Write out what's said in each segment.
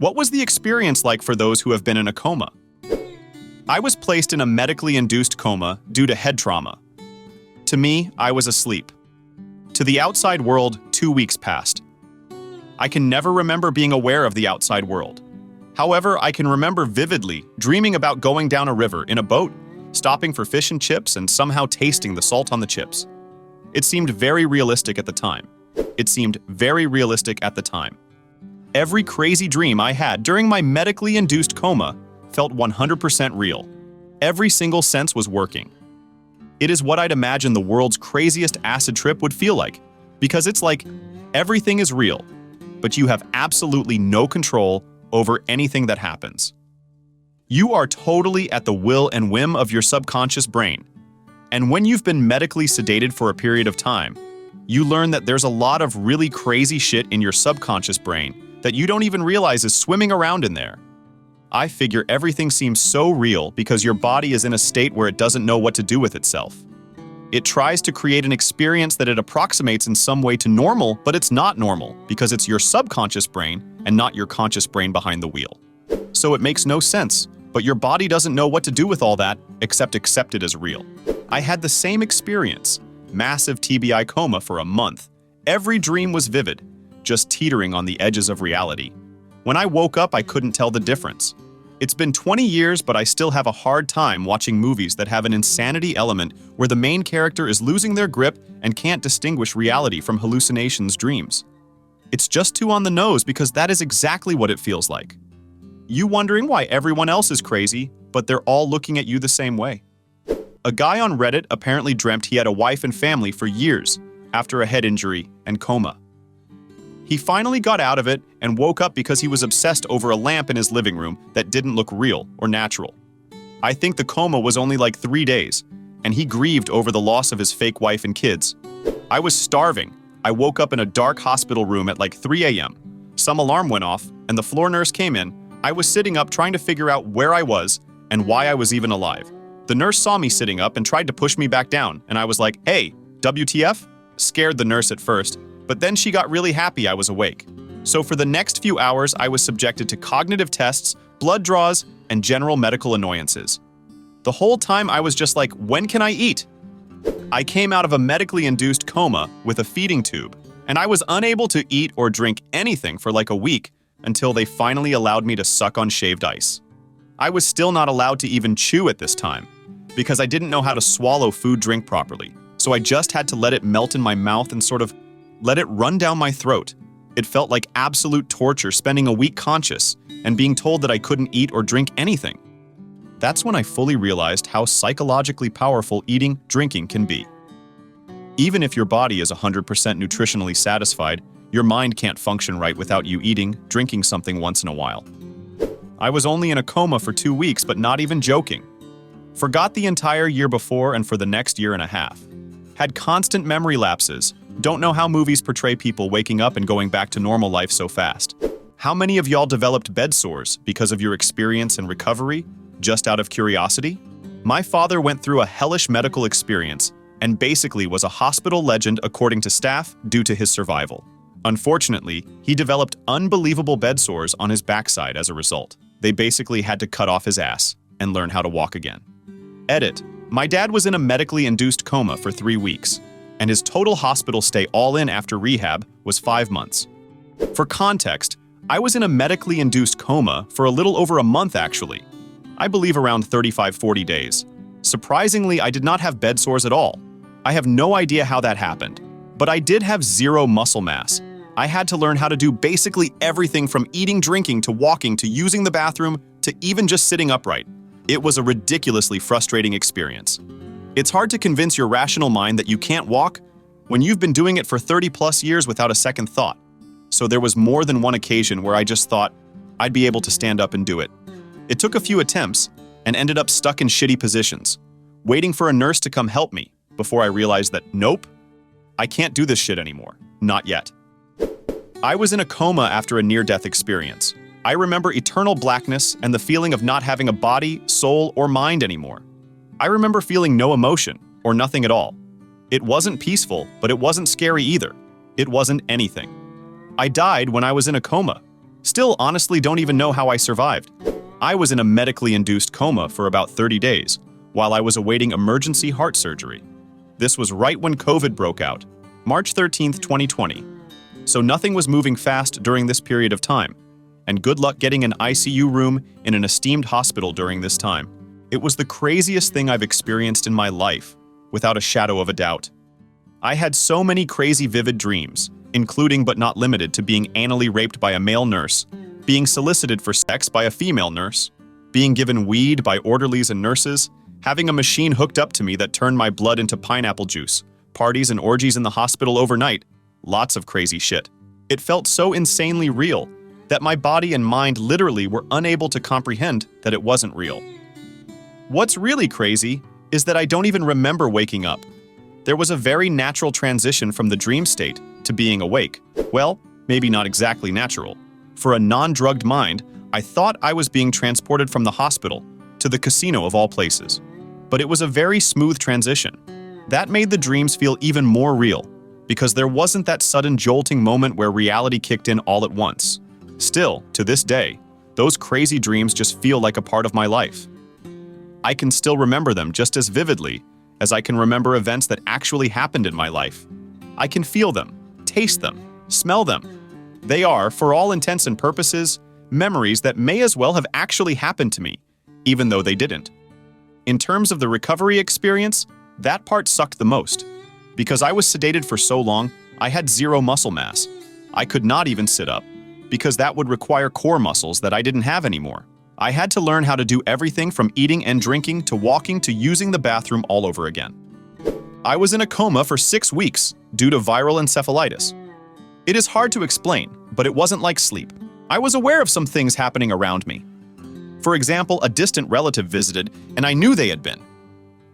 What was the experience like for those who have been in a coma? I was placed in a medically induced coma due to head trauma. To me, I was asleep. To the outside world, 2 weeks passed. I can never remember being aware of the outside world. However, I can remember vividly dreaming about going down a river in a boat, stopping for fish and chips, and somehow tasting the salt on the chips. It seemed very realistic at the time. Every crazy dream I had during my medically induced coma felt 100% real. Every single sense was working. It is what I'd imagine the world's craziest acid trip would feel like, because it's like everything is real, but you have absolutely no control over anything that happens. You are totally at the will and whim of your subconscious brain. And when you've been medically sedated for a period of time, you learn that there's a lot of really crazy shit in your subconscious brain that you don't even realize is swimming around in there. I figure everything seems so real because your body is in a state where it doesn't know what to do with itself. It tries to create an experience that it approximates in some way to normal, but it's not normal because it's your subconscious brain and not your conscious brain behind the wheel. So it makes no sense, but your body doesn't know what to do with all that except accept it as real. I had the same experience, massive TBI coma for a month. Every dream was vivid, just teetering on the edges of reality. When I woke up, I couldn't tell the difference. It's been 20 years, but I still have a hard time watching movies that have an insanity element where the main character is losing their grip and can't distinguish reality from hallucinations, dreams. It's just too on the nose because that is exactly what it feels like. You wondering why everyone else is crazy, but they're all looking at you the same way. A guy on Reddit apparently dreamt he had a wife and family for years after a head injury and coma. He finally got out of it and woke up because he was obsessed over a lamp in his living room that didn't look real or natural. I think the coma was only like 3 days, and he grieved over the loss of his fake wife and kids. I was starving. I woke up in a dark hospital room at like 3 a.m. Some alarm went off, and the floor nurse came in. I was sitting up trying to figure out where I was and why I was even alive. The nurse saw me sitting up and tried to push me back down, and I was like, "Hey, WTF?" Scared the nurse at first, but then she got really happy I was awake. So for the next few hours, I was subjected to cognitive tests, blood draws, and general medical annoyances. The whole time I was just like, when can I eat? I came out of a medically induced coma with a feeding tube, and I was unable to eat or drink anything for like a week until they finally allowed me to suck on shaved ice. I was still not allowed to even chew at this time, because I didn't know how to swallow food drink properly, so I just had to let it melt in my mouth and sort of let it run down my throat. It felt like absolute torture spending a week conscious and being told that I couldn't eat or drink anything. That's when I fully realized how psychologically powerful eating, drinking can be. Even if your body is 100% nutritionally satisfied, your mind can't function right without you eating, drinking something once in a while. I was only in a coma for 2 weeks, but not even joking. Forgot the entire year before and for the next year and a half. Had constant memory lapses. Don't know how movies portray people waking up and going back to normal life so fast. How many of y'all developed bed sores because of your experience and recovery, just out of curiosity? My father went through a hellish medical experience and basically was a hospital legend according to staff due to his survival. Unfortunately, he developed unbelievable bed sores on his backside as a result. They basically had to cut off his ass and learn how to walk again. Edit. My dad was in a medically induced coma for 3 weeks, and his total hospital stay all in after rehab was 5 months. For context, I was in a medically induced coma for a little over a month actually. I believe around 35-40 days. Surprisingly, I did not have bed sores at all. I have no idea how that happened, but I did have zero muscle mass. I had to learn how to do basically everything from eating, drinking, to walking, to using the bathroom, to even just sitting upright. It was a ridiculously frustrating experience. It's hard to convince your rational mind that you can't walk when you've been doing it for 30+ years without a second thought. So there was more than one occasion where I just thought I'd be able to stand up and do it. It took a few attempts and ended up stuck in shitty positions, waiting for a nurse to come help me before I realized that, nope, I can't do this shit anymore. Not yet. I was in a coma after a near-death experience. I remember eternal blackness and the feeling of not having a body, soul, or mind anymore. I remember feeling no emotion, or nothing at all. It wasn't peaceful, but it wasn't scary either. It wasn't anything. I died when I was in a coma. Still, honestly, don't even know how I survived. I was in a medically induced coma for about 30 days, while I was awaiting emergency heart surgery. This was right when COVID broke out, March 13th, 2020. So nothing was moving fast during this period of time, and good luck getting an ICU room in an esteemed hospital during this time. It was the craziest thing I've experienced in my life, without a shadow of a doubt. I had so many crazy vivid dreams, including but not limited to being anally raped by a male nurse, being solicited for sex by a female nurse, being given weed by orderlies and nurses, having a machine hooked up to me that turned my blood into pineapple juice, parties and orgies in the hospital overnight, lots of crazy shit. It felt so insanely real that my body and mind literally were unable to comprehend that it wasn't real. What's really crazy is that I don't even remember waking up. There was a very natural transition from the dream state to being awake. Well, maybe not exactly natural. For a non-drugged mind, I thought I was being transported from the hospital to the casino of all places. But it was a very smooth transition. That made the dreams feel even more real, because there wasn't that sudden jolting moment where reality kicked in all at once. Still, to this day, those crazy dreams just feel like a part of my life. I can still remember them just as vividly as I can remember events that actually happened in my life. I can feel them, taste them, smell them. They are, for all intents and purposes, memories that may as well have actually happened to me, even though they didn't. In terms of the recovery experience, that part sucked the most. Because I was sedated for so long, I had zero muscle mass. I could not even sit up, because that would require core muscles that I didn't have anymore. I had to learn how to do everything from eating and drinking to walking to using the bathroom all over again. I was in a coma for 6 weeks due to viral encephalitis. It is hard to explain, but it wasn't like sleep. I was aware of some things happening around me. For example, a distant relative visited, and I knew they had been.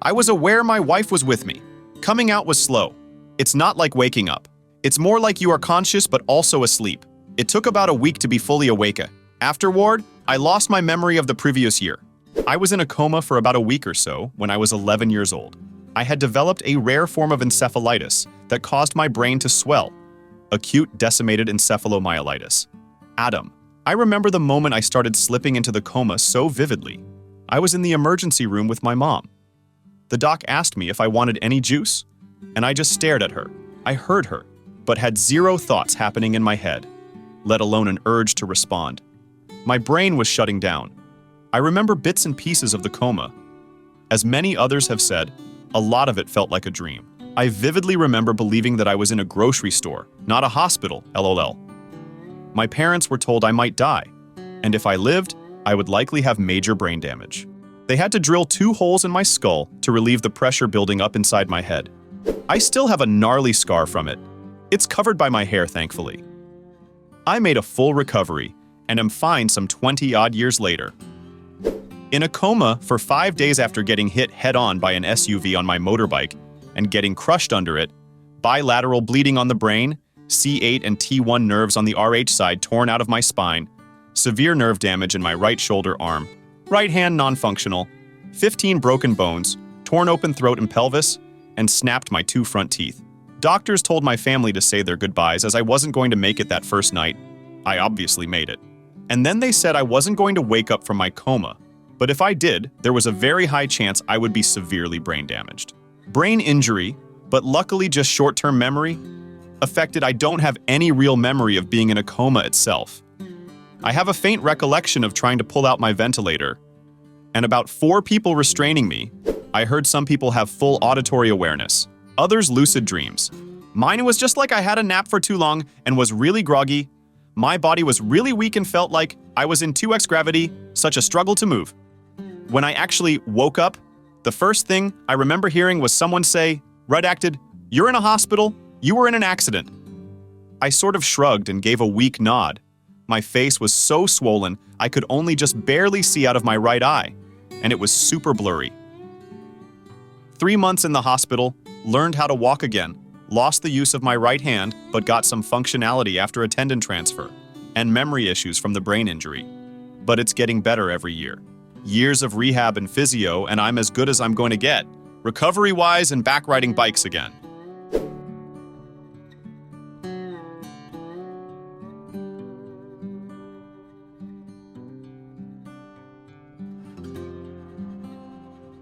I was aware my wife was with me. Coming out was slow. It's not like waking up. It's more like you are conscious but also asleep. It took about a week to be fully awake. Afterward, I lost my memory of the previous year. I was in a coma for about a week or so when I was 11 years old. I had developed a rare form of encephalitis that caused my brain to swell. Acute decimated encephalomyelitis. ADEM. I remember the moment I started slipping into the coma so vividly. I was in the emergency room with my mom. The doc asked me if I wanted any juice, and I just stared at her. I heard her, but had zero thoughts happening in my head, let alone an urge to respond. My brain was shutting down. I remember bits and pieces of the coma. As many others have said, a lot of it felt like a dream. I vividly remember believing that I was in a grocery store, not a hospital, LOL. My parents were told I might die, and if I lived, I would likely have major brain damage. They had to drill 2 holes in my skull to relieve the pressure building up inside my head. I still have a gnarly scar from it. It's covered by my hair, thankfully. I made a full recovery and am fine some 20-odd years later. In a coma for 5 days after getting hit head-on by an SUV on my motorbike and getting crushed under it, bilateral bleeding on the brain, C8 and T1 nerves on the RH side torn out of my spine, severe nerve damage in my right shoulder arm, right hand non-functional, 15 broken bones, torn open throat and pelvis, and snapped my 2 front teeth. Doctors told my family to say their goodbyes as I wasn't going to make it that first night. I obviously made it. And then they said I wasn't going to wake up from my coma, but if I did, there was a very high chance I would be severely brain damaged. Brain injury, but luckily just short-term memory, affected I don't have any real memory of being in a coma itself. I have a faint recollection of trying to pull out my ventilator, and about 4 people restraining me. I heard some people have full auditory awareness, others lucid dreams. Mine was just like I had a nap for too long and was really groggy. My body was really weak and felt like I was in 2x gravity, such a struggle to move. When I actually woke up, the first thing I remember hearing was someone say, "Redacted, you're in a hospital, you were in an accident." I sort of shrugged and gave a weak nod. My face was so swollen, I could only just barely see out of my right eye, and it was super blurry. 3 months in the hospital, learned how to walk again, lost the use of my right hand, but got some functionality after a tendon transfer, and memory issues from the brain injury. But it's getting better every year. Years of rehab and physio, and I'm as good as I'm going to get, recovery-wise and back riding bikes again.